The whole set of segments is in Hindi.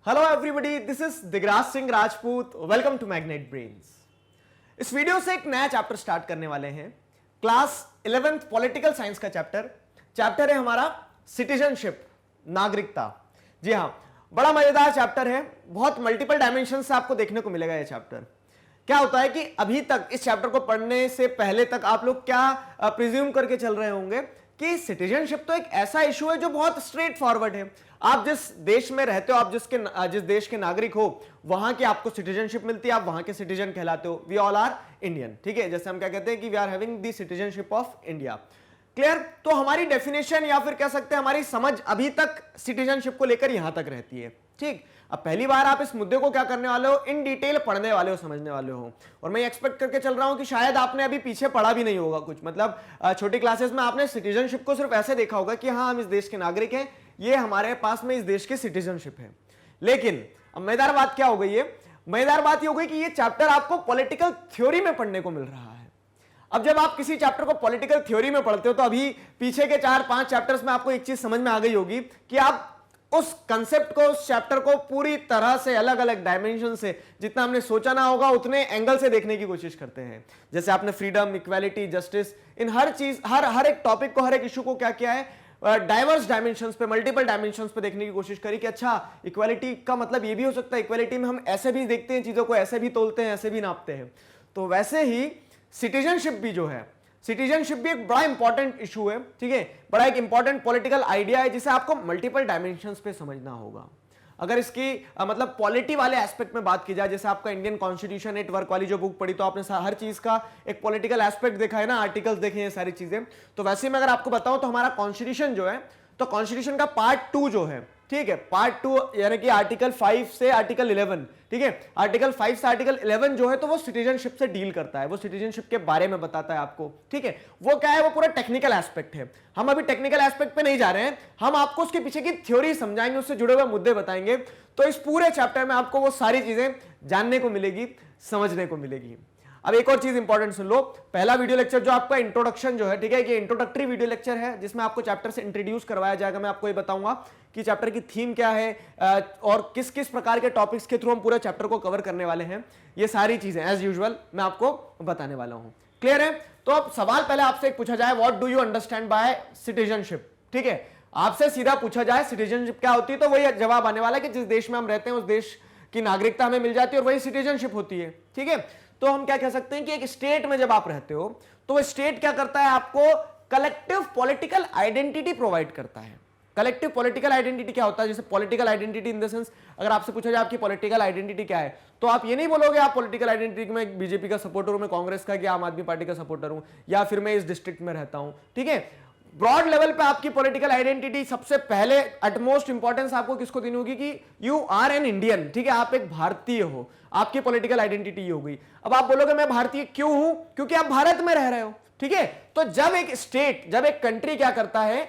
Hello everybody, this is Digraj Singh Rajput. Welcome to Magnet Brains. इस वीडियो से एक नया चैप्टर स्टार्ट करने वाले हैं। क्लास 11th पॉलिटिकल साइंस का चैप्टर है हमारा सिटीजनशिप, नागरिकता। जी हाँ, बड़ा मजेदार चैप्टर है। बहुत मल्टीपल डायमेंशन से आपको देखने को मिलेगा ये चैप्टर। क्या होता है कि अभी तक इस चैप्टर को पढ़ने से पहले तक आप लोग क्या प्रिज्यूम करके चल रहे होंगे कि सिटीजनशिप तो एक ऐसा इशू है जो बहुत स्ट्रेट फॉरवर्ड है। आप जिस देश में रहते हो, आप जिस देश के नागरिक हो, वहां की आपको सिटीजनशिप मिलती है, आप वहां के सिटीजन कहलाते हो। वी ऑल आर इंडियन, ठीक है। जैसे हम क्या कहते हैं कि we are having the citizenship of India. Clear? तो हमारी डेफिनेशन या फिर कह सकते हैं हमारी समझ अभी तक सिटीजनशिप को लेकर यहां तक रहती है, ठीक। अब पहली बार आप इस मुद्दे को क्या करने वाले हो, इन डिटेल पढ़ने वाले हो, समझने वाले हो। और मैं एक्सपेक्ट करके चल रहा हूं कि शायद आपने अभी पीछे पढ़ा भी नहीं होगा कुछ, मतलब छोटी क्लासेस में आपने सिटीजनशिप को सिर्फ ऐसे देखा होगा कि हाँ हम इस देश के नागरिक हैं, ये हमारे पास में इस देश की सिटीजनशिप है। लेकिन अब मजेदार बात क्या हो गई है, मजेदार बात ये हो गई कि ये चैप्टर आपको पॉलिटिकल थ्योरी में पढ़ने को मिल रहा है। अब जब आप किसी चैप्टर को पॉलिटिकल थ्योरी में पढ़ते हो तो अभी पीछे के 4-5 चैप्टर्स में आपको एक चीज समझ में आ गई होगी कि आप उस कंसेप्ट को, उस चैप्टर को पूरी तरह से अलग अलग डायमेंशन से, जितना हमने सोचा ना होगा उतने एंगल से देखने की कोशिश करते हैं। जैसे आपने फ्रीडम, इक्वालिटी, जस्टिस, इन हर चीज, हर एक टॉपिक को, हर एक इशू को क्या किया है, डाइवर्स डायमेंशंस पे, मल्टीपल डायमेंशंस पे देखने की कोशिश करी कि अच्छा इक्वालिटी का मतलब ये भी हो सकता है, इक्वालिटी में हम ऐसे भी देखते हैं चीजों को, ऐसे भी तोलते हैं, ऐसे भी नापते हैं। तो वैसे ही सिटीजनशिप भी जो है, सिटीजनशिप भी एक बड़ा इंपॉर्टेंट इशू है, ठीक है। बड़ा एक इंपॉर्टेंट पॉलिटिकल आइडिया है जिसे आपको मल्टीपल डायमेंशंस पे समझना होगा। अगर इसकी मतलब पॉलिटी वाले एस्पेक्ट में बात की जाए, जैसे आपका इंडियन कॉन्स्टिट्यूशन एट वर्क वाली जो बुक पढ़ी तो आपने हर चीज का एक पॉलिटिकल एस्पेक्ट देखा है ना, आर्टिकल्स देखे हैं, सारी चीजें। तो वैसे में अगर आपको बताऊं तो हमारा कॉन्स्टिट्यूशन जो है, तो कॉन्स्टिट्यूशन का पार्ट 2 जो है, ठीक है, पार्ट 2 यानी कि आर्टिकल 5 से आर्टिकल 11, ठीक है, आर्टिकल 5 से आर्टिकल 11 जो है तो वो सिटीजनशिप से डील करता है, वो सिटीजनशिप के बारे में बताता है आपको, ठीक है। वो क्या है, वो पूरा टेक्निकल एस्पेक्ट है। हम अभी टेक्निकल एस्पेक्ट पे नहीं जा रहे हैं, हम आपको उसके पीछे की थ्योरी समझाएंगे, उससे जुड़े हुए मुद्दे बताएंगे। तो इस पूरे चैप्टर में आपको वो सारी चीजें जानने को मिलेगी, समझने को मिलेगी। अब एक और चीज इंपॉर्टेंट सुन लो, पहला वीडियो लेक्चर जो आपका इंट्रोडक्शन जो है, ठीक है, ये इंट्रोडक्टरी वीडियो लेक्चर है जिसमें आपको चैप्टर से इंट्रोड्यूस करवाया जाएगा। मैं आपको ये बताऊंगा कि चैप्टर की थीम क्या है और किस किस प्रकार के टॉपिक्स के थ्रू हम पूरे चैप्टर को कवर करने वाले हैं। ये सारी चीजें एज यूजुअल मैं आपको बताने वाला हूं। क्लियर है? तो अब सवाल पहले आपसे एक पूछा जाए, what do you understand by citizenship, ठीक है। आपसे सीधा पूछा जाए सिटीजनशिप क्या होती है, तो वही जवाब आने वाला है कि जिस देश में हम रहते हैं उस देश की नागरिकता हमें मिल जाती है और वही सिटीजनशिप होती है, ठीक है। तो हम क्या कह सकते हैं कि एक स्टेट में जब आप रहते हो तो वो स्टेट क्या करता है, आपको कलेक्टिव पॉलिटिकल आइडेंटिटी प्रोवाइड करता है। कलेक्टिव पॉलिटिकल आइडेंटिटी क्या होता है, जैसे political identity in the sense, अगर आपसे पूछा जाए आपकी पॉलिटिकल आइडेंटिटी क्या है, तो आप ये नहीं बोलोगे आप पॉलिटिकल आइडेंटिटी में बीजेपी का सपोर्टर हूं, मैं कांग्रेस का, आम आदमी पार्टी का सपोर्टर हूं, या फिर मैं इस डिस्ट्रिक्ट में रहता हूं, ठीक है। ब्रॉड लेवल पे आपकी पॉलिटिकल आइडेंटिटी सबसे पहले अटमोस्ट इंपॉर्टेंस आपको किसको देनी होगी कि यू आर एन इंडियन, ठीक है, आप एक भारतीय हो, आपकी पॉलिटिकल आइडेंटिटी ये हो गई। अब आप बोलोगे मैं भारतीय क्यों हूं, क्योंकि आप भारत में रह रहे हो, ठीक है। तो जब एक स्टेट, जब एक कंट्री क्या करता है,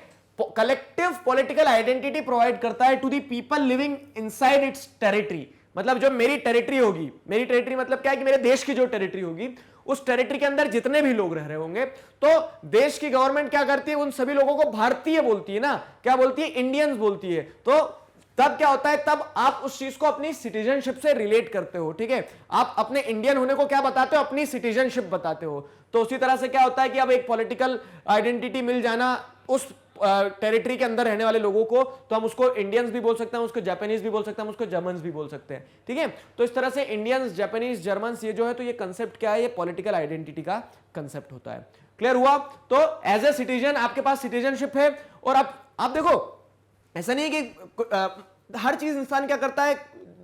कलेक्टिव पॉलिटिकल आइडेंटिटी प्रोवाइड करता है to the people living inside its territory, मतलब जो मेरी टेरिटरी होगी, मेरी टेरिटरी मतलब क्या है कि मेरे देश की जो टेरिटरी होगी, उस टेरिटरी के अंदर जितने भी लोग रह रहे होंगे, तो देश की गवर्नमेंट क्या करती है, उन सभी लोगों को भारतीय बोलती है ना, क्या बोलती है, इंडियंस बोलती है। तो तब क्या होता है, तब आप उस चीज को अपनी सिटीजनशिप से रिलेट करते हो, ठीक है। आप अपने इंडियन होने को क्या बताते हो, अपनी सिटीजनशिप बताते हो। तो उसी तरह से क्या होता है कि अब एक पॉलिटिकल आइडेंटिटी मिल जाना उस टेरिटरी के अंदर रहने वाले लोगों को, तो हम उसको इंडियंस भी बोल सकते हैं, उसको जापानीज भी बोल सकते हैं, हम उसको जर्मन्स भी बोल सकते हैं, ठीक है। तो इस तरह से इंडियंस, जापानीज, जर्मन्स ये जो है, तो ये कंसेप्ट क्या है, ये पॉलिटिकल आइडेंटिटी का कंसेप्ट होता है। क्लियर हुआ? तो एज ए सिटीजन आपके पास सिटीजनशिप है। और आप देखो, ऐसा नहीं है कि हर चीज इंसान क्या करता है,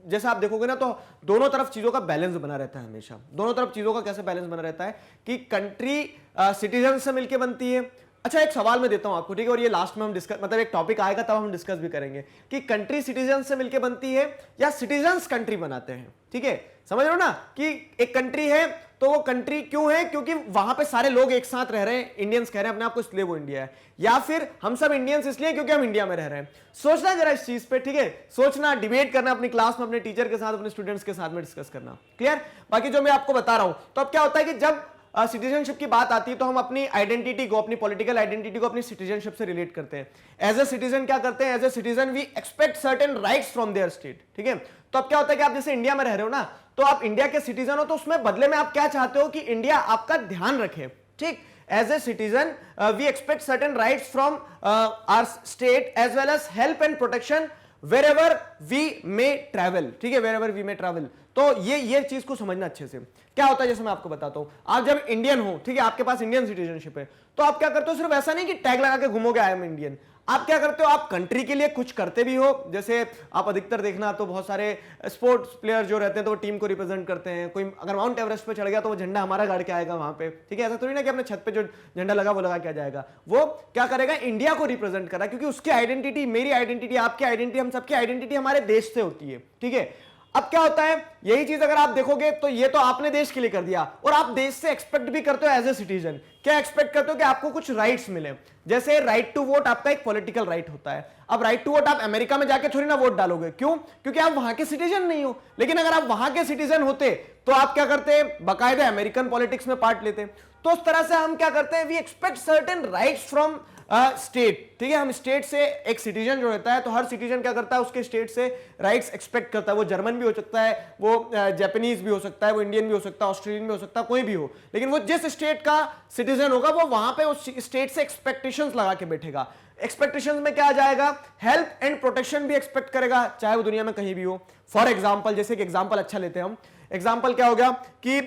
जैसे आप देखोगे ना तो दोनों तरफ चीजों का बैलेंस बना रहता है हमेशा। दोनों तरफ चीजों का कैसे बैलेंस बना रहता है कि कंट्री सिटीजन से मिलकर बनती है। अच्छा, एक सवाल मैं देता हूं आपको, ठीक है, और ये लास्ट में हम डिस्कस, मतलब एक टॉपिक आएगा तब हम डिस्कस भी करेंगे कि कंट्री सिटीजन से मिलकर बनती है या सिटीजन्स कंट्री बनाते हैं, ठीक है। समझ रहे हो ना कि एक कंट्री है तो वो कंट्री क्यों है, क्योंकि वहां पे सारे लोग एक साथ रह रहे हैं, इंडियंस कह रहे हैं अपने आप को, इसलिए वो इंडिया है। या फिर हम सब इंडियंस इसलिए क्योंकि हम इंडिया में रह रहे हैं। सोचना जरा इस चीज पे, ठीक है, सोचना, डिबेट करना अपनी क्लास में, अपने टीचर के साथ, अपने स्टूडेंट्स के साथ में डिस्कस करना। क्लियर? बाकी जो मैं आपको बता रहा हूं, तो अब क्या होता है कि जब सिटीजनशिप की बात आती है तो हम अपनी आइडेंटिटी को, अपनी पॉलिटिकल आइडेंटिटी को अपनी सिटीजनशिप से रिलेट करते हैं। एज ए सिटीजन क्या करते हैं, as a citizen we expect certain rights from their state, ठीक है। तो अब क्या होता है कि आप जैसे इंडिया में रह रहे हो ना, तो आप इंडिया के सिटीजन हो, तो उसमें बदले में आप क्या चाहते हो कि इंडिया आपका ध्यान रखे, ठीक। As a citizen, we expect certain rights from our state as well as help and protection wherever we may travel, ठीक है, wherever we may travel। तो ये चीज को समझना अच्छे से। क्या होता है, जैसे मैं आपको बताता हूं, आप जब इंडियन हो, ठीक है, आपके पास इंडियन सिटीजनशिप है, तो आप क्या करते हो, सिर्फ ऐसा नहीं कि टैग लगा के घूमोगे आई एम इंडियन, आप क्या करते हो, आप कंट्री के लिए कुछ करते भी हो। जैसे आप अधिकतर देखना तो बहुत सारे स्पोर्ट्स प्लेयर जो रहते हैं तो वो टीम को रिप्रेजेंट करते हैं। कोई अगर माउंट एवरेस्ट पे चढ़ गया तो वो झंडा हमारा गाड़ के आएगा वहां पे, ठीक है। ऐसा थोड़ी ना कि अपने छत पे जो झंडा लगा वो लगा के आ जाएगा, वो क्या करेगा, इंडिया को रिप्रेजेंट करा, क्योंकि उसकी आइडेंटिटी, मेरी आइडेंटिटी, आपकी आइडेंटिटी, हम सबकी आइडेंटिटी हमारे देश से होती है, ठीक है। अब क्या होता है, यही चीज अगर आप देखोगे तो ये तो आपने देश के लिए कर दिया, और आप देश से एक्सपेक्ट भी करते हो एज ए सिटीजन, क्या एक्सपेक्ट करते हो कि आपको कुछ राइट्स मिले। जैसे राइट टू वोट आपका एक पॉलिटिकल राइट होता है। अब राइट टू वोट आप अमेरिका में जाके थोड़ी ना वोट डालोगे, क्यों, क्योंकि आप वहां के सिटीजन नहीं हो। लेकिन अगर आप वहां के सिटीजन होते तो आप क्या करते, बाकायदे अमेरिकन पॉलिटिक्स में पार्ट लेते। तो उस तरह से हम क्या करते हैं, we expect certain rights from state, ठीक है। हम स्टेट से, एक सिटीजन जो रहता है तो हर सिटीजन क्या करता है, उसके स्टेट से राइट्स एक्सपेक्ट करता है। वो जर्मन भी हो सकता है, वो जापानीज भी हो सकता है, वो इंडियन भी हो सकता है, ऑस्ट्रेलियन भी हो सकता है, कोई भी हो, लेकिन वो जिस स्टेट का सिटीजन होगा वो वहां पे उस स्टेट से एक्सपेक्टेशंस लगा के बैठेगा। एक्सपेक्टेशंस में क्या आ जाएगा, हेल्प एंड प्रोटेक्शन भी एक्सपेक्ट करेगा, चाहे वो दुनिया में कहीं भी हो। फॉर एग्जाम्पल, जैसे एक एग्जाम्पल अच्छा लेते हैं हम, एग्जाम्पल क्या हो गया कि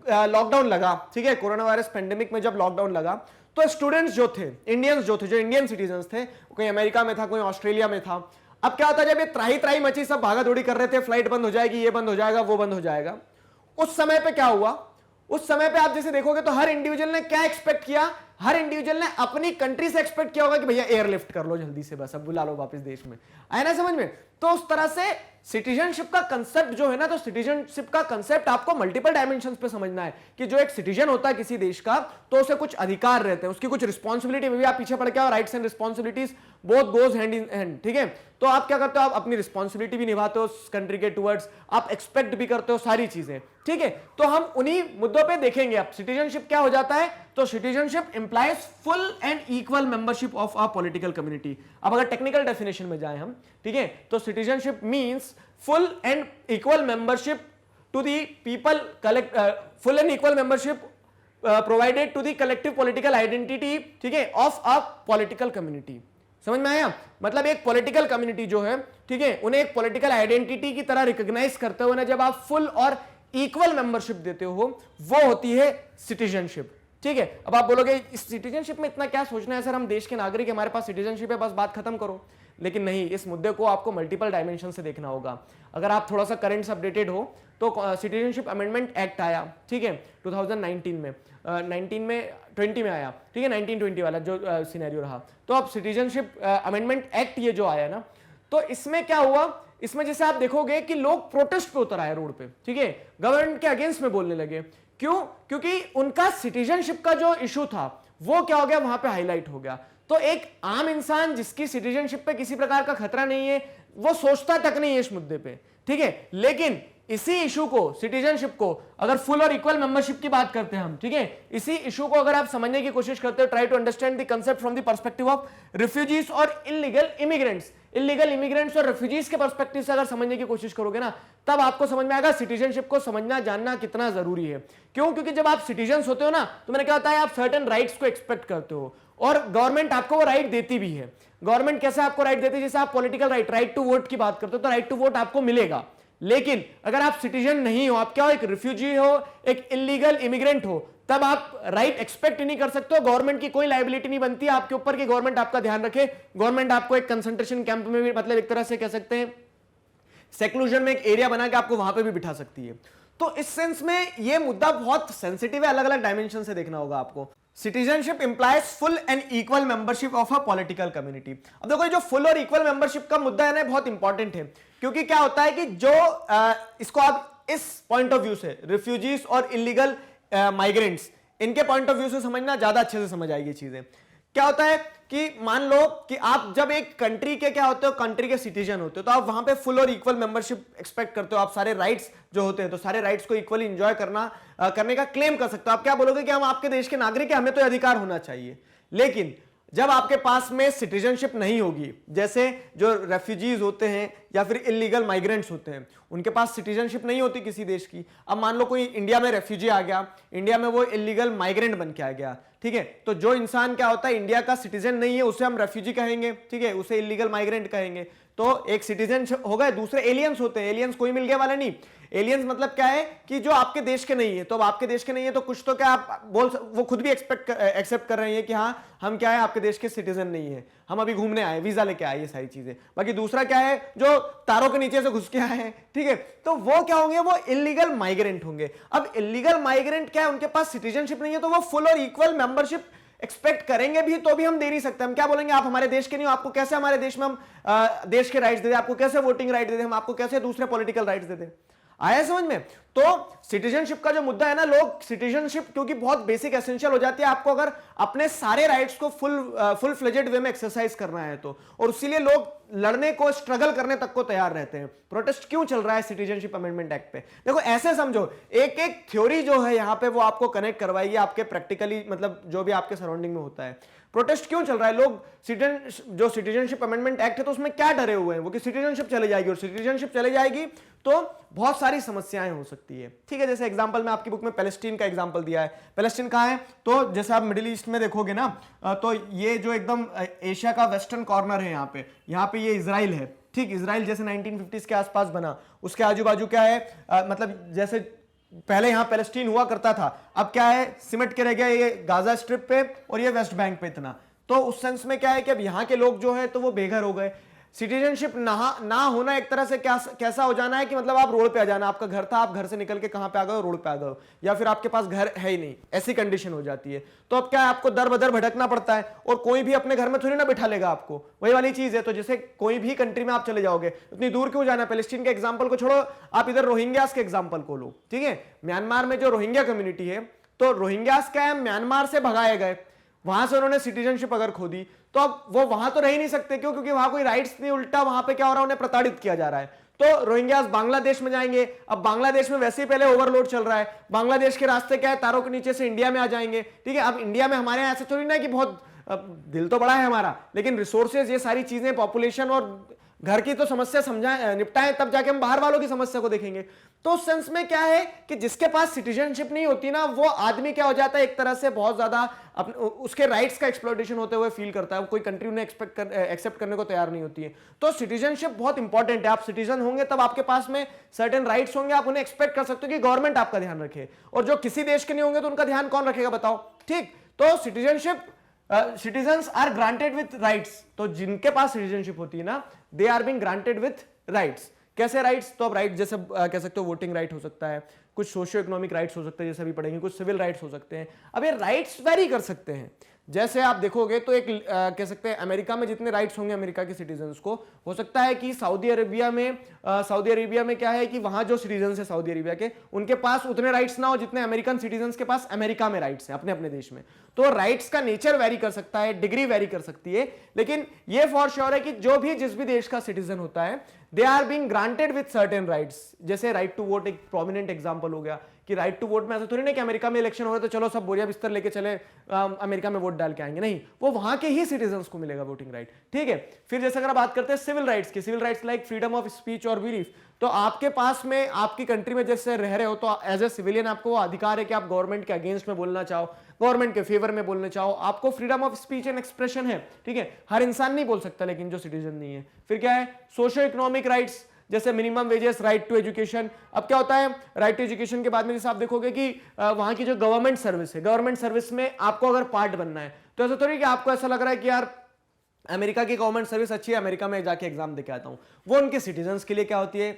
लॉकडाउन लगा, ठीक है, कोरोना वायरस पेंडेमिक में जब लॉकडाउन लगा तो स्टूडेंट्स जो थे, इंडियंस जो थे, जो इंडियन सिटीजन्स थे, कोई अमेरिका में था, कोई ऑस्ट्रेलिया में था। अब क्या होता है, जब ये त्राही त्राही मची, सब भागा दौड़ी कर रहे थे, फ्लाइट बंद हो जाएगी, ये बंद हो जाएगा, वो बंद हो जाएगा, उस समय पे क्या हुआ, उस समय पे आप जैसे देखोगे तो हर इंडिविजुअल ने क्या एक्सपेक्ट किया, हर इंडिविजुअल ने अपनी कंट्री से एक्सपेक्ट किया होगा कि भैया एयरलिफ्ट कर लो जल्दी से, बस अब बुला लो वापस देश में, आया ना समझ में। तो उस तरह से सिटीजनशिप का कंसेप्ट जो है ना, तो सिटीजनशिप का कंसेप्ट आपको मल्टीपल डायमेंशंस पे समझना है कि जो एक सिटीजन होता है किसी देश का, तो उसे कुछ अधिकार रहते हैं, उसकी कुछ रिस्पॉन्सिबिलिटी भी, आप पीछे पड़ के, rights and responsibilities both goes hand in hand, ठीक है। तो आप क्या करते हो, आप अपनी रिस्पॉन्सिबिलिटी भी निभाते हो उस कंट्री के टुवर्ड्स, आप एक्सपेक्ट भी करते हो सारी चीजें, ठीक है। तो हम उन्हीं मुद्दों पे देखेंगे। अब सिटीजनशिप क्या हो जाता है, तो citizenship implies full and equal membership of a political community. अब अगर टेक्निकल डेफिनेशन में जाएं हम, ठीक है, तो citizenship means full and equal membership to the people, full and equal membership provided to the collective political identity, ठीक है, ऑफ अ पॉलिटिकल कम्युनिटी। समझ में आया, मतलब एक पॉलिटिकल कम्युनिटी जो है, ठीक है, उन्हें एक पॉलिटिकल आइडेंटिटी की तरह रिकॉग्नाइज करते हुए ना जब आप फुल और इक्वल मेंबरशिप देते हो, वो होती है सिटीजनशिप, ठीक है। अब आप बोलोगे इस सिटीजनशिप में इतना क्या सोचना है सर, हम देश के नागरिक, हमारे पास सिटीजनशिप है, बस बात खत्म करो। लेकिन नहीं, इस मुद्दे को आपको मल्टीपल डायमेंशन से देखना होगा। अगर आप थोड़ा सा करंट से अपडेटेड हो तो सिटीजनशिप अमेंडमेंट एक्ट आया, ठीक है, 2019 में, 20 में आया, ठीक है, 1920 वाला जो सिनेरियो रहा। तो अब सिटीजनशिप अमेंडमेंट एक्ट ये जो आया ना, तो इसमें क्या हुआ, इसमें जैसे आप देखोगे कि लोग प्रोटेस्ट पे उतर आए रोड पे, ठीक है, गवर्नमेंट के अगेंस्ट में बोलने लगे। क्यों, क्योंकि उनका सिटीजनशिप का जो इशू था वो क्या हो गया, वहां पे हाईलाइट हो गया। तो एक आम इंसान जिसकी सिटीजनशिप पे किसी प्रकार का खतरा नहीं है, वो सोचता तक नहीं है इस मुद्दे पे, ठीक है। लेकिन इसी इशू को, सिटीजनशिप को, अगर फुल और इक्वल मेंबरशिप की बात करते हैं हम, ठीक है, इसी इशू को अगर आप समझने की कोशिश करते हो, try to understand the concept from the perspective of refugees और इलीगल इमिग्रेंट्स, इलीगल इमिग्रेंट्स और रेफ्यूजीज के पर्सपेक्टिव से अगर समझने की कोशिश करोगे ना, तब आपको समझ में आएगा सिटीजनशिप को समझना जानना कितना जरूरी है। क्यों, क्योंकि जब आप सिटीजन होते हो ना, तो मैंने क्या होता है, आप सर्टेन राइट्स को एक्सपेक्ट करते हो और गवर्नमेंट आपको वो राइट देती भी है। गवर्नमेंट कैसे आपको राइट देती है, जैसे आप political right, right to vote की बात करते हो, तो राइट टू वोट आपको मिलेगा। लेकिन अगर आप सिटीजन नहीं हो, आप क्या हो, एक रिफ्यूजी हो, एक इलीगल इमिग्रेंट हो, तब आप राइट एक्सपेक्ट नहीं कर सकते हो। गवर्नमेंट की कोई लायबिलिटी नहीं बनती आपके ऊपर कि गवर्नमेंट आपका ध्यान रखे। गवर्नमेंट आपको एक कंसंट्रेशन कैंप में भी, मतलब एक तरह से कह सकते हैं सेक्लूजन में एक एरिया बना के आपको वहां पे भी बिठा सकती है। तो इस सेंस में ये मुद्दा बहुत सेंसिटिव है, अलग अलग डायमेंशन से देखना होगा आपको। Citizenship implies full and equal membership of a political community. अब देखो, जो फुल और इक्वल मेंबरशिप का मुद्दा है ना, बहुत इंपॉर्टेंट है, क्योंकि क्या होता है कि जो इसको आप इस पॉइंट ऑफ व्यू से, रिफ्यूजीज और इलीगल माइग्रेंट्स, इनके पॉइंट ऑफ व्यू से समझना ज्यादा अच्छे से समझ आएगी चीजें। क्या होता है कि मान लो कि आप जब एक कंट्री के क्या होते हो, कंट्री के सिटीजन होते हो, तो आप वहां पे फुल और इक्वल मेंबरशिप एक्सपेक्ट करते हो, आप सारे राइट्स जो होते हैं तो सारे राइट्स को इक्वली एंजॉय करने का क्लेम कर सकते हो। आप क्या बोलोगे कि हम आपके देश के नागरिक हैं, हमें तो अधिकार होना चाहिए। लेकिन जब आपके पास में सिटीजनशिप नहीं होगी, जैसे जो रेफ्यूजीज होते हैं या फिर इलीगल माइग्रेंट्स होते हैं, उनके पास सिटीजनशिप नहीं होती किसी देश की। अब मान लो कोई इंडिया में रेफ्यूजी आ गया, इंडिया में वो इलीगल माइग्रेंट बन के आ गया, ठीक है, तो जो इंसान क्या होता है इंडिया का सिटीजन नहीं है उसे हम रेफ्यूजी कहेंगे, ठीक है, उसे इलीगल माइग्रेंट कहेंगे। तो एक सिटीजन हो गए, दूसरे एलियंस होते हैं। एलियंस कोई मिल गया वाला नहीं, एलियंस मतलब क्या है कि जो आपके देश के नहीं है। तो अब आपके देश के नहीं है तो कुछ तो क्या आप वो खुद भी एक्सेप्ट कर रहे हैं कि हाँ हम क्या है आपके देश के सिटीजन नहीं है, हम अभी घूमने आए, वीजा लेके आए, ये सारी चीजें। बाकी दूसरा क्या है जो तारों के नीचे से घुस के आए हैं, ठीक है, तो वो क्या होंगे, वो इलीगल माइग्रेंट होंगे। अब इलीगल माइग्रेंट क्या है, उनके पास सिटीजनशिप नहीं है, तो वो फुल और इक्वल मेंबरशिप एक्सपेक्ट करेंगे भी तो भी हम दे नहीं सकते। हम क्या बोलेंगे, आप हमारे देश के नहीं हो, आपको कैसे हमारे देश में हम देश के राइट्स दे दें, आपको कैसे वोटिंग राइट दे दें, हम आपको कैसे दूसरे पॉलिटिकल राइट्स दे दें। आया समझ में? तो सिटीजनशिप का जो मुद्दा है ना, लोग सिटीजनशिप क्योंकि बहुत बेसिक एसेंशियल हो जाती है आपको अगर अपने सारे राइट्स को फुल फ्लेजेड वे में एक्सरसाइज करना है तो, और इसीलिए लोग लड़ने को, स्ट्रगल करने तक को तैयार रहते हैं। प्रोटेस्ट क्यों चल रहा है सिटीजनशिप अमेंडमेंट एक्ट पे? देखो ऐसे समझो, एक एक थ्योरी जो है यहां पे वो आपको कनेक्ट करवाएगी आपके प्रैक्टिकली, मतलब जो भी आपके सराउंडिंग में होता है। प्रोटेस्ट क्यों चल रहा है? लोग जो सिटीजनशिप अमेंडमेंट एक्ट है तो उसमें क्या डरे हुए हैं वो कि सिटीजनशिप चले जाएगी, और सिटीजनशिप चले जाएगी तो बहुत सारी समस्याएं हो सकती है, ठीक है। जैसे एग्जांपल में आपकी बुक में पैलेस्टीन का एग्जांपल दिया है। पैलेस्टीन कहाँ है? तो जैसे आप मिडिल ईस्ट में देखोगे ना, तो ये जो एकदम एशिया का वेस्टर्न कॉर्नर है, यहाँ पे ये इजराइल है, ठीक। इजराइल जैसे 1950s के आसपास बना, उसके आजू बाजू क्या है, मतलब जैसे पहले यहां पैलेस्टीन हुआ करता था, अब क्या है, सिमट के रह गया ये गाजा स्ट्रिप पे और ये वेस्ट बैंक पे इतना। तो उस सेंस में क्या है कि अब यहाँ के लोग जो है तो वो बेघर हो गए। सिटीजनशिप ना होना एक तरह से कैसा हो जाना है कि मतलब आप रोड पे आ जाना, आपका घर था, आप घर से निकल के कहां पे आ गए, रोड पे आ गए, या फिर आपके पास घर है ही नहीं, ऐसी कंडीशन हो जाती है। तो अब क्या है, आपको दर बदर भटकना पड़ता है, और कोई भी अपने घर में थोड़ी ना बिठा लेगा आपको, वही वाली चीज है। तो जैसे कोई भी कंट्री में आप चले जाओगे, उतनी दूर क्यों जाना? पैलेस्टीन के एग्जाम्पल को छोड़ो, आप इधर रोहिंग्यास के एग्जाम्पल को लो, ठीक है। म्यांमार में जो रोहिंग्या कम्युनिटी है, तो रोहिंग्यास क्या है, म्यांमार से भगाए गए, वहां से उन्होंने सिटीजनशिप अगर खो दी तो अब वो वहां तो रह ही नहीं सकते, क्यों? क्योंकि वहां कोई राइट्स नहीं, उल्टा वहां पे क्या हो रहा है, उन्हें प्रताड़ित किया जा रहा है। तो रोहिंग्यास बांग्लादेश में जाएंगे, अब बांग्लादेश में वैसे ही पहले ओवरलोड चल रहा है, बांग्लादेश के रास्ते क्या है, तारों के नीचे से इंडिया में आ जाएंगे, ठीक है। अब इंडिया में हमारे यहाँ ऐसे थोड़ी ना कि बहुत दिल तो बड़ा है हमारा, लेकिन रिसोर्सेज, ये सारी चीजें, पॉपुलेशन और घर की तो समस्या निपटाएं, तब जाके हम बाहर वालों की समस्या को देखेंगे। तो उस सेंस में क्या है कि जिसके पास सिटीजनशिप नहीं होती ना, वो आदमी क्या हो जाता है, एक तरह से बहुत ज्यादा उसके राइट्स का एक्सप्लॉयटेशन होते हुए फील करता है, कोई कंट्री उन्हें एक्सेप्ट करने को तैयार नहीं होती है। तो सिटीजनशिप बहुत इंपॉर्टेंट है। आप सिटीजन होंगे तब आपके पास में सर्टेन राइट्स होंगे, आप उन्हें एक्सपेक्ट कर सकते हो कि गवर्नमेंट आपका ध्यान रखे, और जो किसी देश के नहीं होंगे तो उनका ध्यान कौन रखेगा बताओ, ठीक। तो citizenship, citizens are granted with rights, तो जिनके पास सिटीजनशिप होती है ना, they are being granted with rights. कैसे राइट्स? तो अब राइट जैसे कह सकते हो वोटिंग राइट हो सकता है, कुछ सोशियो इकोनॉमिक राइट्स हो सकते हैं जैसे अभी पढ़ेंगे, कुछ सिविल राइट्स हो सकते हैं। अब ये राइट्स वेरी कर सकते हैं, जैसे आप देखोगे तो एक कह सकते हैं अमेरिका में जितने राइट्स होंगे अमेरिका के सिटीजन्स को, हो सकता है कि सऊदी अरेबिया में क्या है कि वहां जो सिटीजन्स है सऊदी अरेबिया के, उनके पास उतने राइट्स ना हो जितने अमेरिकन सिटीजन्स के पास अमेरिका में राइट्स हैं अपने अपने देश में। तो राइट्स का नेचर वेरी कर सकता है, डिग्री वेरी कर सकती है, लेकिन ये फॉर श्योर है कि जो भी जिस भी देश का सिटीजन होता है, they are being granted with certain rights. जैसे राइट टू वोट एक प्रोमिनेंट एग्जांपल हो गया कि राइट टू वोट में ऐसा थोड़ी ना कि अमेरिका में इलेक्शन हो रहा है तो चलो सब बोरिया बिस्तर लेके चले अमेरिका में वोट डाल के आएंगे, नहीं, वो वहां के ही सिटीजन्स को मिलेगा वोटिंग राइट, ठीक है। फिर जैसे अगर बात करते हैं सिविल राइट्स की, civil rights like freedom of speech और बिलीफ, तो आपके पास में आपकी कंट्री में जैसे रह रहे हो तो एज ए सिविलियन आपको अधिकार है कि आप गवर्नमेंट के अगेंस्ट में बोलना चाहो, गवर्नमेंट के फेवर में बोलना चाहो, आपको freedom of speech and expression है, ठीक है। हर इंसान नहीं बोल सकता लेकिन जो सिटीजन नहीं है। फिर क्या है, सोशो इकोनॉमिक राइट्स, जैसे minimum wages, right to education. अब क्या होता है, राइट टू एजुकेशन के बाद में जैसे आप देखोगे कि वहां की जो गवर्नमेंट सर्विस है, गवर्नमेंट सर्विस में आपको अगर पार्ट बनना है तो ऐसा थोड़ी कि आपको ऐसा लग रहा है कि यार अमेरिका की गवर्नमेंट सर्विस अच्छी है, अमेरिका में जाके एग्जाम देके आता हूं, वो उनके सिटीजन्स के लिए क्या होती है,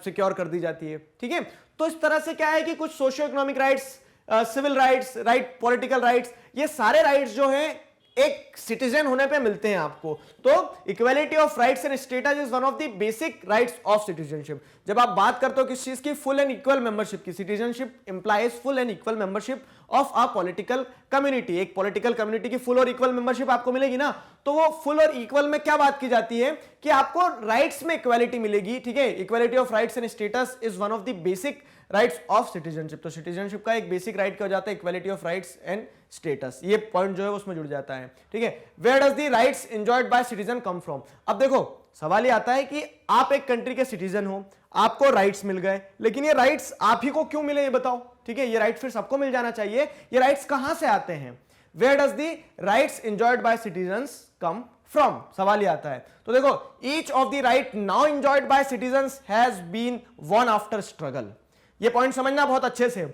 सिक्योर कर दी जाती है, ठीक है। तो इस तरह से क्या है कि कुछ socio economic rights, civil rights, right political rights, ये सारे राइट्स जो हैं एक सिटीजन होने पे मिलते हैं आपको। तो equality of rights and status is one of the basic rights of citizenship. जब आप बात करते हो किस चीज की, फुल एंड इक्वल मेंबरशिप की, citizenship implies full and equal membership of a political community. एक पॉलिटिकल कम्युनिटी की फुल और इक्वल मेंबरशिप आपको मिलेगी ना, तो वो फुल और इक्वल में क्या बात की जाती है कि आपको राइट्स में इक्वालिटी मिलेगी, ठीक है। Equality of rights and status is one of the basic rights of citizenship. तो सिटीजनशिप का एक बेसिक राइट क्या हो जाता है, equality of rights and status. ये पॉइंट जो है उसमें जुड़ जाता है, ठीक है। Where does the rights enjoyed by citizen come from. अब देखो सवाल ये आता है कि आप एक कंट्री के सिटीजन हो, आपको राइट्स मिल गए, लेकिन ये राइट्स आप ही को क्यों मिले ये बताओ, ठीक है। ये राइट फिर सबको मिल जाना चाहिए, ये राइट्स कहां से आते हैं। Where does the rights enjoyed by citizens come from, सवाल ये आता है। तो देखो each of the right now enjoyed by citizens has been won after struggle. ये पॉइंट समझना बहुत अच्छे से।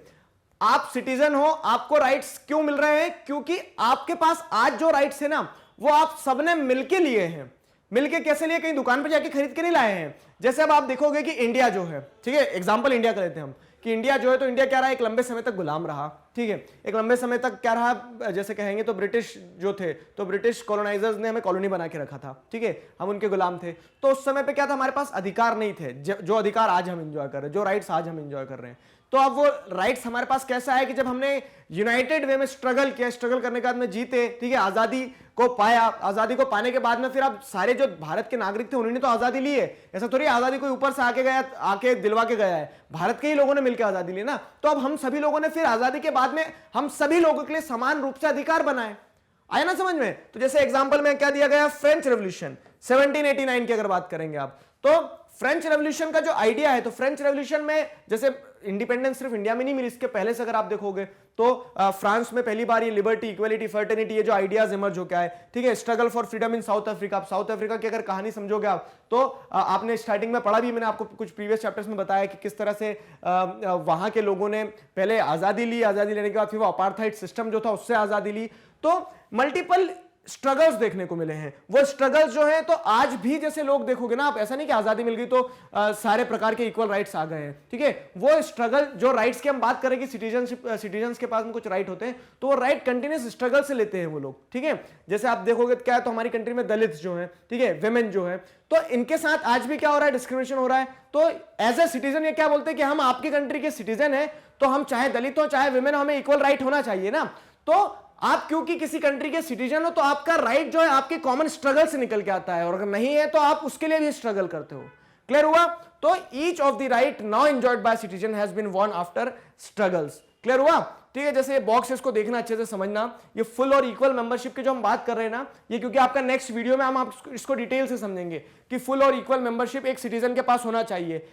आप सिटीजन हो, आपको राइट्स क्यों मिल रहे हैं, क्योंकि आपके पास आज जो राइट्स है ना वो आप सबने मिलके लिए हैं। मिलके कैसे लिए, कहीं दुकान पे जाके खरीद के नहीं लाए हैं। जैसे अब आप देखोगे कि इंडिया जो है, ठीक है, एग्जांपल इंडिया का लेते हैं हम, कि इंडिया जो है तो इंडिया क्या रहा, एक लंबे समय तक गुलाम रहा, ठीक है। एक लंबे समय तक क्या रहा, जैसे कहेंगे तो ब्रिटिश जो थे, तो ब्रिटिश कॉलोनाइजर्स ने हमें कॉलोनी बना के रखा था, ठीक है, हम उनके गुलाम थे। तो उस समय पे क्या था, हमारे पास अधिकार नहीं थे जो अधिकार आज हम एंजॉय कर रहे हैं, जो राइट्स आज हम एंजॉय कर रहे हैं। तो अब वो राइट्स हमारे पास कैसा है कि जब हमने यूनाइटेड वे में स्ट्रगल किया, स्ट्रगल करने के बाद में जीते, ठीक है, आजादी को पाया। आजादी को पाने के बाद में फिर अब सारे जो भारत के नागरिक थे उन्होंने तो आजादी ली है। ऐसा थोड़ी आजादी कोई ऊपर से आके गया, आके दिलवा के गया है, भारत के ही लोगों ने मिलकर आजादी ली ना। तो अब हम सभी लोगों ने फिर आजादी के बाद में हम सभी लोगों के लिए समान रूप से अधिकार बनाए। आया ना समझ में। तो जैसे एग्जांपल में क्या दिया गया, फ्रेंच रेवोल्यूशन 1789 की अगर बात करेंगे आप, तो फ्रेंच रेवोल्यूशन का जो आइडिया है, तो फ्रेंच रेवोल्यूशन में जैसे इंडिपेंडेंस सिर्फ इंडिया में नहीं मिली, इसके पहले से अगर आप देखोगे तो फ्रांस में पहली बार ये लिबर्टी, इक्वलिटी, फर्टर्निटी, ये जो आइडियाज इमर्ज हो क्या है, ठीक है। Struggle for freedom in South Africa. आप साउथ अफ्रीका की अगर कहानी समझोगे आप, तो आपने स्टार्टिंग में पढ़ा भी, मैंने आपको कुछ प्रीवियस चैप्टर्स में बताया कि किस तरह से वहां के लोगों ने पहले आजादी ली, आजादी लेने के बाद फिर वो अपार्थाइड सिस्टम जो था उससे आजादी ली। तो मल्टीपल स्ट्रगल्स देखने को मिले हैं। वो स्ट्रगल्स जो हैं तो आज भी जैसे लोग देखोगे ना आप, ऐसा नहीं कि आजादी मिल गई तो सारे प्रकार के इक्वल राइट्स आ गए हैं, ठीक है। वो स्ट्रगल जो राइट्स की हम बात करें कि सिटीजन्स के पास में कुछ राइट होते हैं, तो वो राइट कंटिन्यूस स्ट्रगल से लेते हैं वो लोग, ठीक है। जैसे आप देखोगे क्या है, तो हमारी कंट्री में दलित जो है, ठीक है, विमेन जो है, तो इनके साथ आज भी क्या हो रहा है, डिस्क्रिमिनेशन हो रहा है। तो एज ए सिटीजन ये क्या बोलते हैं कि हम आपकी कंट्री के सिटीजन हैं, तो हम चाहे दलित हो चाहे विमेन हो, हमें इक्वल राइट होना चाहिए ना। तो आप क्योंकि किसी कंट्री के सिटीजन हो तो आपका राइट जो है आपके कॉमन स्ट्रगल से निकल के आता है, और अगर नहीं है तो आप उसके लिए भी स्ट्रगल करते हो। क्लियर हुआ। तो each of the right now enjoyed by citizen has been won after struggles. Clear हुआ, ठीक है। जैसे ये बॉक्स, इसको देखना अच्छे से समझना, ये फुल और इक्वल मेंबरशिप की जो हम बात कर रहे हैं ना, ये क्योंकि आपका नेक्स्ट वीडियो में हम आप इसको डिटेल से समझेंगे कि फुल और इक्वल मेंबरशिप एक सिटीजन के पास होना चाहिए।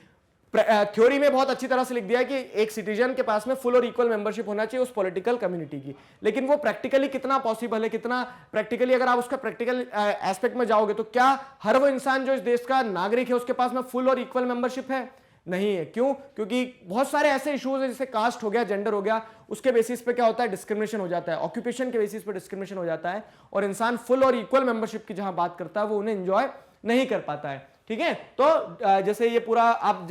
थ्योरी में बहुत अच्छी तरह से लिख दिया है कि एक सिटीजन के पास में फुल और इक्वल मेंबरशिप होना चाहिए उस पॉलिटिकल कम्युनिटी की, लेकिन वो प्रैक्टिकली कितना पॉसिबल है, कितना प्रैक्टिकली अगर आप उसका प्रैक्टिकल एस्पेक्ट में जाओगे तो क्या हर वो इंसान जो इस देश का नागरिक है उसके पास में फुल और इक्वल मेंबरशिप है? नहीं है। क्यों? क्योंकि बहुत सारे ऐसे इश्यूज है जैसे कास्ट हो गया, जेंडर हो गया, उसके बेसिस पे क्या होता है, डिस्क्रिमिनेशन हो जाता है, ऑक्यूपेशन के बेसिस पे डिस्क्रिमिनेशन हो जाता है, और इंसान फुल और इक्वल मेंबरशिप की जहां बात करता है वो उन्हें एंजॉय नहीं कर पाता है, ठीक है। तो जैसे ये पूरा आप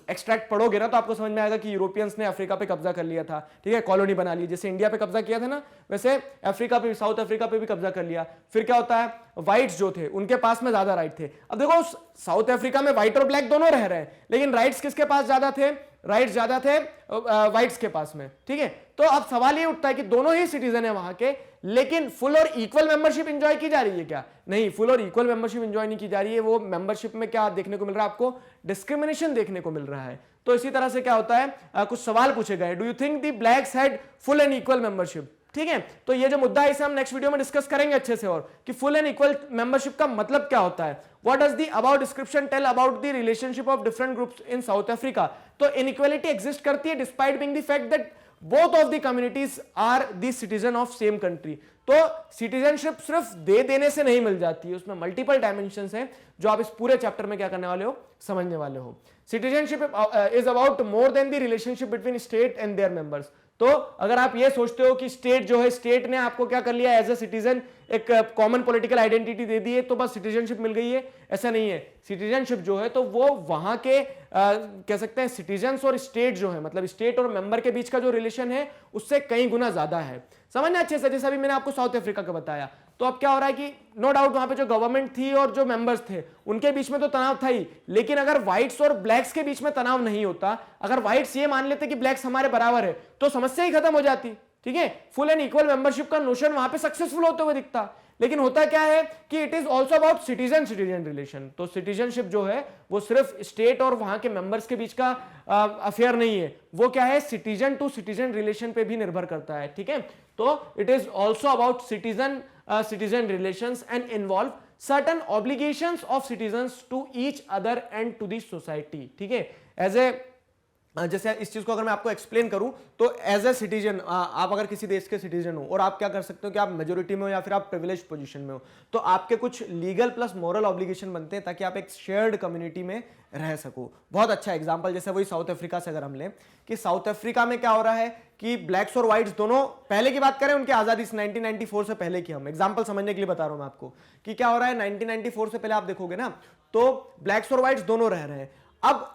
एक्सट्रैक्ट पढ़ोगे ना तो आपको समझ में आएगा कि यूरोपियंस ने अफ्रीका पे कब्जा कर लिया था, ठीक है, कॉलोनी बना ली। जैसे इंडिया पे कब्जा किया था ना, वैसे अफ्रीका पे, साउथ अफ्रीका पे भी कब्जा कर लिया। फिर क्या होता है, व्हाइट्स जो थे उनके पास में ज्यादा राइट थे। अब देखो साउथ अफ्रीका में व्हाइट और ब्लैक दोनों रह रहे हैं, लेकिन राइट्स किसके पास ज्यादा थे? राइट्स ज्यादा थे व्हाइट्स के पास में, ठीक है। तो अब सवाल ये उठता है कि दोनों ही सिटीजन है वहां के, लेकिन फुल और इक्वल मेंबरशिप एंजॉय की जा रही है क्या? नहीं, फुल और इक्वल मेंबरशिप एंजॉय नहीं की जा रही है। वो मेंबरशिप में क्या देखने को मिल रहा है आपको? डिस्क्रिमिनेशन देखने को मिल रहा है। तो इसी तरह से क्या होता है, कुछ सवाल पूछे गए, do you think the blacks had full and equal membership? ठीक है, तो ये जो मुद्दा है इसे हम नेक्स्ट वीडियो में डिस्कस करेंगे अच्छे से, और कि फुल एंड इक्वल मेंबरशिप का मतलब क्या होता है। What does the about description tell about the relationship of different groups in South Africa? तो इनइक्वालिटी एग्जिस्ट करती है despite being the fact that both of the communities are the citizen of same country. तो सिटीजनशिप सिर्फ दे देने से नहीं मिल जाती है, उसमें मल्टीपल डायमेंशंस हैं जो आप इस पूरे चैप्टर में क्या करने वाले हो, समझने वाले हो। Citizenship is about more than the relationship between state and there members. तो अगर आप ये सोचते हो कि स्टेट जो है, स्टेट ने आपको क्या कर लिया, एज ए सिटीजन एक कॉमन पॉलिटिकल आइडेंटिटी दे दी है तो बस सिटीजनशिप मिल गई है, ऐसा नहीं है। सिटीजनशिप जो है तो वो वहां के कह सकते हैं सिटीजन्स और स्टेट जो है, मतलब स्टेट और मेंबर के बीच का जो रिलेशन है उससे कई गुना ज्यादा है। समझना अच्छे से, जैसे अभी मैंने आपको साउथ अफ्रीका का बताया, तो अब क्या हो रहा है कि नो डाउट वहां पे जो गवर्नमेंट थी और जो मेंबर्स थे उनके बीच में तो तनाव था ही, लेकिन अगर व्हाइट्स और ब्लैक्स के बीच में तनाव नहीं होता, अगर व्हाइट्स ये मान लेते कि ब्लैक्स हमारे बराबर है, तो समस्या ही खत्म हो जाती। ठीक है, फुल एंड इक्वल मेंबरशिप का नोशन वहां पे सक्सेसफुल होते हुए दिखता। लेकिन होता क्या है कि it is also about citizen citizen relation. तो सिटीजनशिप जो है वो सिर्फ स्टेट और वहां के मेंबर्स के बीच का अफेयर नहीं है, वो क्या है, सिटीजन टू सिटीजन रिलेशन पे भी निर्भर करता है। ठीक है, तो it is also about citizen citizen relations and involve certain obligations of citizens to each other and to the society. ठीक है, एज ए जैसे इस चीज को अगर मैं आपको एक्सप्लेन करूं तो एज ए सिटीजन, आप अगर किसी देश के सिटीजन हो और आप क्या कर सकते हो कि आप मेजोरिटी में हो या फिर आप प्रिविलेज पोजीशन में हो, तो आपके कुछ लीगल प्लस मॉरल ऑब्लिगेशन बनते हैं ताकि आप एक शेयर्ड कम्युनिटी में रह सको। बहुत अच्छा एग्जांपल जैसे वही साउथ अफ्रीका से अगर हम लें कि साउथ अफ्रीका में क्या हो रहा है कि ब्लैक्स और व्हाइट्स दोनों, पहले की बात करें उनकी आजादी 1994 से पहले की, हम एग्जांपल समझने के लिए बता रहा हूं मैं आपको कि क्या हो रहा है। 1994 से पहले आप देखोगे ना तो ब्लैक्स और व्हाइट्स दोनों रह रहे हैं। अब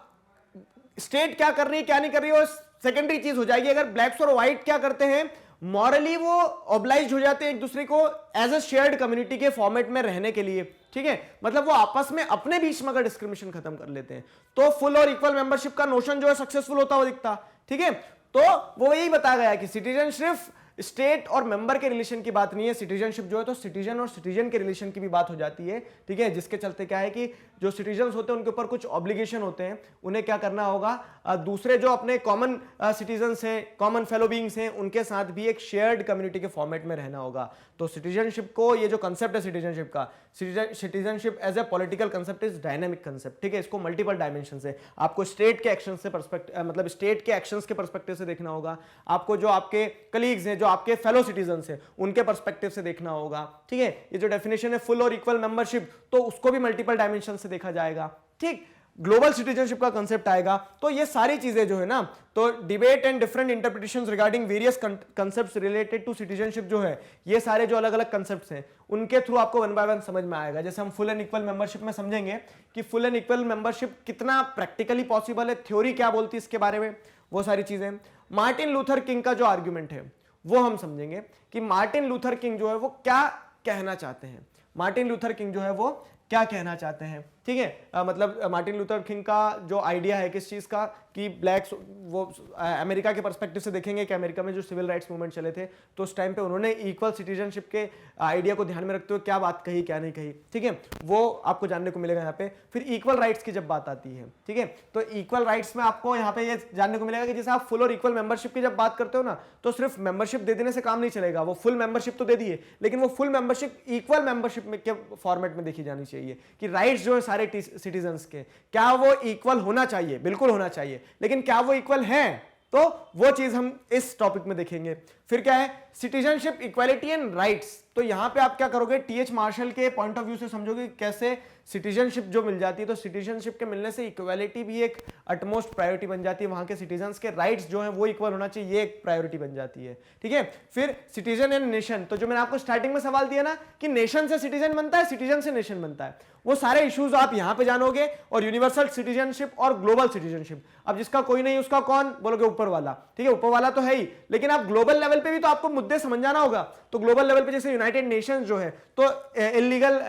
स्टेट क्या कर रही है क्या नहीं कर रही है वो सेकेंडरी चीज हो जाएगी। अगर ब्लैक्स और व्हाइट क्या करते हैं, मॉरली वो ऑब्लाइज हो जाते हैं एक दूसरे को एज अ शेयर्ड कम्युनिटी के फॉर्मेट में रहने के लिए। ठीक है, मतलब वो आपस में अपने बीच में अगर डिस्क्रिमिनेशन खत्म कर लेते हैं तो फुल और इक्वल मेंबरशिप का नोशन जो है सक्सेसफुल होता हुआ दिखता। ठीक है, तो वो यही बताया गया कि सिटीजन सिर्फ स्टेट और मेंबर के रिलेशन की बात नहीं है, सिटीजनशिप जो है तो सिटीजन और सिटीजन के रिलेशन की भी बात हो जाती है। ठीक है, जिसके चलते क्या है कि जो सिटीजन्स होते हैं उनके ऊपर कुछ ऑब्लिगेशन होते हैं, उन्हें क्या करना होगा, दूसरे जो अपने कॉमन सिटीजन्स हैं, कॉमन फेलो बीइंग्स हैं, उनके साथ भी एक शेयर्ड कम्युनिटी के फॉर्मेट में रहना होगा। तो सिटीजनशिप को, ये जो कंसेप्ट है सिटीजनशिप का, citizenship as a political concept is dynamic concept. ठीक है, इसको मल्टीपल डायमेंशन से आपको स्टेट के एक्शन से मतलब स्टेट के एक्शंस के पर्सपेक्टिव से देखना होगा, आपको जो आपके कलीग्स हैं, जो आपके फेलो सिटीजन्स हैं, उनके पर्सपेक्टिव से देखना होगा। ठीक है, ये जो डेफिनेशन है फुल और इक्वल मेंबरशिप, तो उसको भी मल्टीपल डायमेंशन से देखा जाएगा। ठीक, ग्लोबल सिटीजनशिप का कंसेप्ट आएगा। तो ये सारी चीजें जो है ना, तो debate and different interpretations regarding various concepts related to citizenship जो है, ये सारे जो अलग अलग कंसेप्ट्स हैं उनके थ्रू आपको वन बाय वन समझ में आएगा। जैसे हम फुल एंड इक्वल मेंबरशिप में समझेंगे कि फुल एंड इक्वल मेंबरशिप कितना प्रैक्टिकली पॉसिबल है, थ्योरी क्या बोलती है इसके बारे में, वो सारी चीजें। मार्टिन लूथर किंग का जो आर्ग्यूमेंट है वो हम समझेंगे कि मार्टिन लूथर किंग जो है वो क्या कहना चाहते हैं, मार्टिन लूथर किंग जो है वो क्या कहना चाहते हैं। ठीक है, मतलब मार्टिन लूथर किंग का जो आइडिया है किस चीज का, कि ब्लैक्स, वो अमेरिका के पर्सपेक्टिव से देखेंगे कि अमेरिका में जो सिविल राइट्स मूवमेंट चले थे तो उस टाइम पे उन्होंने इक्वल सिटीजनशिप के आइडिया को ध्यान में रखते हुए क्या बात कही क्या नहीं कही। ठीक है, वो आपको जानने को मिलेगा यहाँ पे। फिर इक्वल राइट्स की जब बात आती है, ठीक है, तो इक्वल राइट्स में आपको यहाँ पे ये जानने को मिलेगा कि जैसे आप फुल और इक्वल मेंबरशिप की जब बात करते हो ना, तो सिर्फ मेंबरशिप दे देने से काम नहीं चलेगा। वो फुल मेंबरशिप तो दे दिए, लेकिन वो फुल मेंबरशिप इक्वल मेंबरशिप के फॉर्मेट में देखी जानी चाहिए कि राइट्स जो है सारे सिटीजन्स के, क्या वो इक्वल होना चाहिए, बिल्कुल होना चाहिए, लेकिन क्या वो इक्वल है, तो वो चीज हम इस टॉपिक में देखेंगे। फिर क्या है सिटीजनशिप, इक्वालिटी एंड राइट्स। तो यहां पे आप क्या करोगे, टीएच मार्शल के पॉइंट ऑफ व्यू से समझोगे कैसे सिटीजनशिप जो मिल जाती है, तो सिटीजनशिप के मिलने से इक्वालिटी भी एक अटमोस्ट प्रायोरिटी बन जाती है, वहां के सिटीजन्स के राइट्स जो है वो इक्वल होना चाहिए, ये एक प्रायोरिटी बन जाती है। ठीक है, फिर सिटीजन एंड नेशन, तो जो मैंने आपको स्टार्टिंग में सवाल दिया ना कि नेशन से सिटीजन बनता है, सिटीजन से नेशन बनता है, वो सारे इश्यूज आप यहां पे जानोगे। और यूनिवर्सल सिटीजनशिप और ग्लोबल सिटीजनशिप, अब जिसका कोई नहीं उसका कौन, बोलोगे ऊपर वाला। ठीक है, ऊपर वाला तो है ही, लेकिन आप ग्लोबल लेवल पे भी तो आपको मुद्दे समझ जाना होगा। तो ग्लोबल लेवल पे जैसे यूनाइटेड नेशंस जो है, तो इलीगल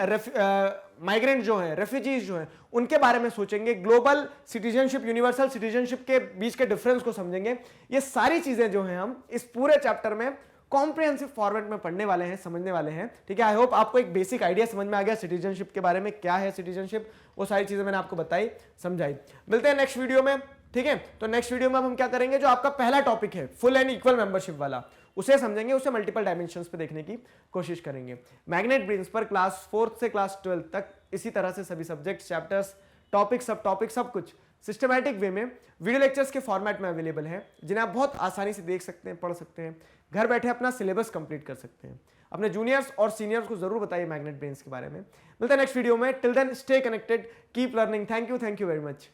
माइग्रेंट जो है, रेफ्यूजीज जो है, उनके बारे में सोचेंगे। ग्लोबल सिटीजनशिप, यूनिवर्सल सिटीजनशिप के बीच के डिफरेंस को समझेंगे। ये सारी चीजें जो हैं हम इस पूरे चैप्टर में कॉम्प्रिहेंसिव फॉर्मेट में पढ़ने वाले हैं, समझने वाले हैं। ठीक है, आई होप आपको एक बेसिक आइडिया समझ में आ गया सिटीजनशिप के बारे में, क्या है सिटीजनशिप, वो सारी चीजें मैंने आपको बताई, समझाई। मिलते हैं नेक्स्ट वीडियो में। ठीक है, तो नेक्स्ट वीडियो में हम क्या करेंगे, जो आपका पहला टॉपिक है फुल एंड इक्वल मेंबरशिप वाला, उसे समझेंगे, उसे मल्टीपल डायमेंशंस पे देखने की कोशिश करेंगे। मैग्नेट ब्रेन्स पर क्लास 4th से क्लास 12th तक इसी तरह से सभी सब्जेक्ट्स, चैप्टर्स, टॉपिक, सब टॉपिक, सब कुछ सिस्टमैटिक वे में वीडियो लेक्चर्स के फॉर्मेट में अवेलेबल है, जिन्हें आप बहुत आसानी से देख सकते हैं, पढ़ सकते हैं, घर बैठे अपना सिलेबस कंप्लीट कर सकते हैं। अपने जूनियर्स और सीनियर्स को जरूर बताइए मैग्नेट ब्रेन्स के बारे में। मिलते हैं नेक्स्ट वीडियो में। Till then stay connected, keep learning. Thank you very much.